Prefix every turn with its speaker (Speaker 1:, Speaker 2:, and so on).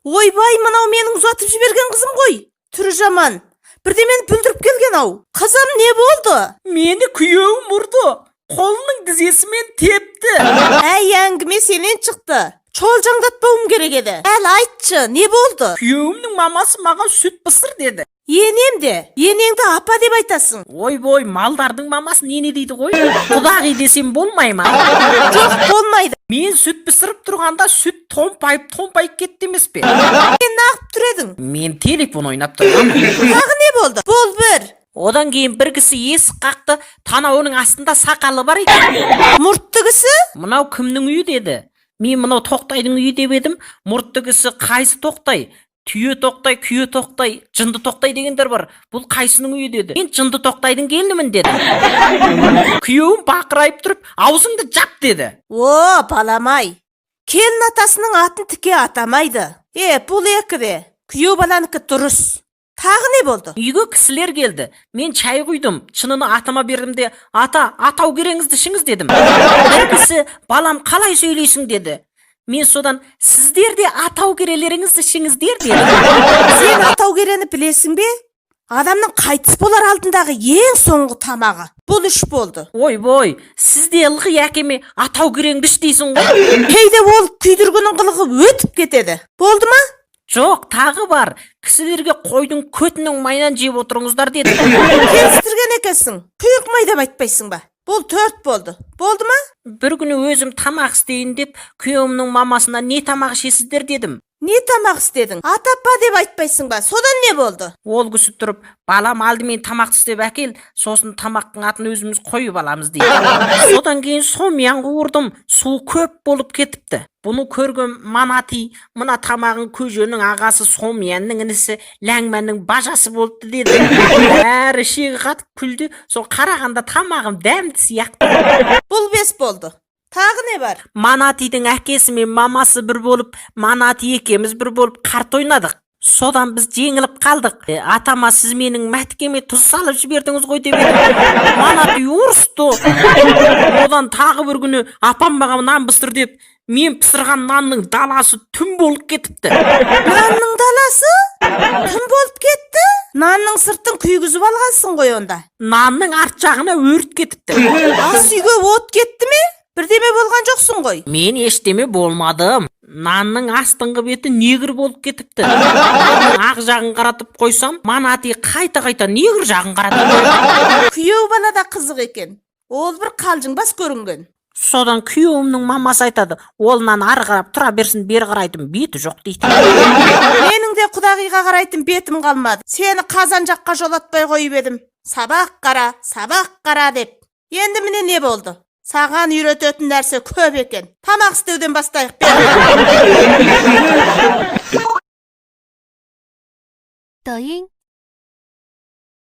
Speaker 1: Ойбай, мынау менің ұзатып жіберген қызым ғой. Түрі жаман. Бірдемені бүлдіріп келген-ау. Қызым, не болды?
Speaker 2: Мені күйеуім ұрды. Қолының тізесімен тепті.
Speaker 1: Әй, әңгіме сенен шықты. Шолжаңдатпауым керек еді. Әл айтшы, не болды?
Speaker 2: Күйеуімнің мамасы маған сүт пысыр деді.
Speaker 1: Енем де, енеңді апа деп айтасың.
Speaker 2: Ойбой, малдардың мамасы нене дейді ғой. Құдағи десем болмай ма?
Speaker 1: Жоқ, болмайды.
Speaker 2: Мен сүт пісіріп тұрғанда сүт томпайып кетті емес пе?
Speaker 1: Сен нағып тұр едің.
Speaker 2: Мен телефон ойнап тұрғам.
Speaker 1: Тағы не болды? Бол бір.
Speaker 2: Одан кейін бір кісі есік қақты, танауының астында сақалы бар екен.
Speaker 1: Мұртты кісі?
Speaker 2: Мынау кімнің үйі деді. Мен мынау Тоқтайдың үйі деп едім. Мұртты кісі қайсы Тоқтай? Түйе Тоқтай, күйе Тоқтай, жынды Тоқтай дегендер бар. Бұл қайсының үйі деді. Мен жынды Тоқтайдың келінімін деді. Күйеуім бақырайып тұрып, аузыңды жап деді.
Speaker 1: О, баламай. Келін атасының атын тіке атамайды. Бұл екі де. Күйеу баланыкі дұрыс. Тағы не болды?
Speaker 2: Үйге кісілер келді. Мен чай құйдым. Шыныны атама бердім де, ата, атау кереңізді ішіңіз дедім. Бір кісі, балам қалай сөйлейсің деді. Мен содан, сіздер де атау керелеріңізді ішіңіздер деді.
Speaker 1: Сен атау керені білесің бе? Адамның қайтыс болар алдындағы ең соңғы тамағы. Бұл үш болды.
Speaker 2: Ойбой, сізде ылғи әкеме атау кереңді іш дейсің ғой.
Speaker 1: Кейде ол күйдіргінің қылығы өтіп кетеді. Болды ма?
Speaker 2: Жоқ, тағы бар. Кісілерге қойдың көтінің майынан жеп отырыңыздар деді.
Speaker 1: Келістірген екенсің. Құйық май деп айтпайсың ба? Бұл 4 болды. Болды ма?
Speaker 2: Бір күні өзім тамақ істейін деп, күйеуімнің мамасына не тамақ ішесіздер дедім.
Speaker 1: Не тамақ істедің? Атапа деп айтпайсың ба? Содан не болды?
Speaker 2: Ол кісі тұрып, балам алдымен тамақ істеп әкел, сосын тамақтың атын өзіміз қойып аламыз дейді. Содан кейін сомиян қуырдым, су көп болып кетіпті. Бұны көрген Манати, мына тамағын көженің ағасы Сомиянның інісі Ләңмәннің бажасы болды деді. Әрі шегі қатып күлді, сол қарағанда тамағым дәмді сияқты.
Speaker 1: Бұл 5 болды. Тағы не бар?
Speaker 2: Манатидің әкесі мен мамасы бір болып, Манати екеміз бір болып қарт ойнадық. Содан біз жеңіліп қалдық. Атама, сіз менің мәткеме тұз салып жібердіңіз ғой деп еді. Манати ұрысты. Одан тағы бір күні апам маған нан пісір деп, мен пісірған нанның даласы түн болып кетіпті.
Speaker 1: Нанның даласы? Түн болып кетті? Нанның сыртын күйгізіп алғансың ғой онда.
Speaker 2: Нанның арт жағына өрт кетіпті.
Speaker 1: Ас үйге от кетті ме? Бірдеме болған жоқсың ғой.
Speaker 2: Мен ештеме болмадым. Нанның астыңғы беті негір болып кетіпті. Ақ жағын қаратып қойсам, Манати қайта негір жағын қаратып қойды.
Speaker 1: Күйеу бала да қызық екен. Ол бір қалжыңбас көрінген.
Speaker 2: Содан күйеуімнің мамасы айтады, ол нан ары қарап тұра берсін, бері қарайтын беті жоқ дейді.
Speaker 1: Менің де құдағиға қарайтын бетім қалмады. Сені қазан жаққа жолатпай қойып едім. Сабақ қара деп. Енді міне не болды? Саған үйрететін нәрсе көп екен. Тамақ істеуден бастайық.
Speaker 3: 抖音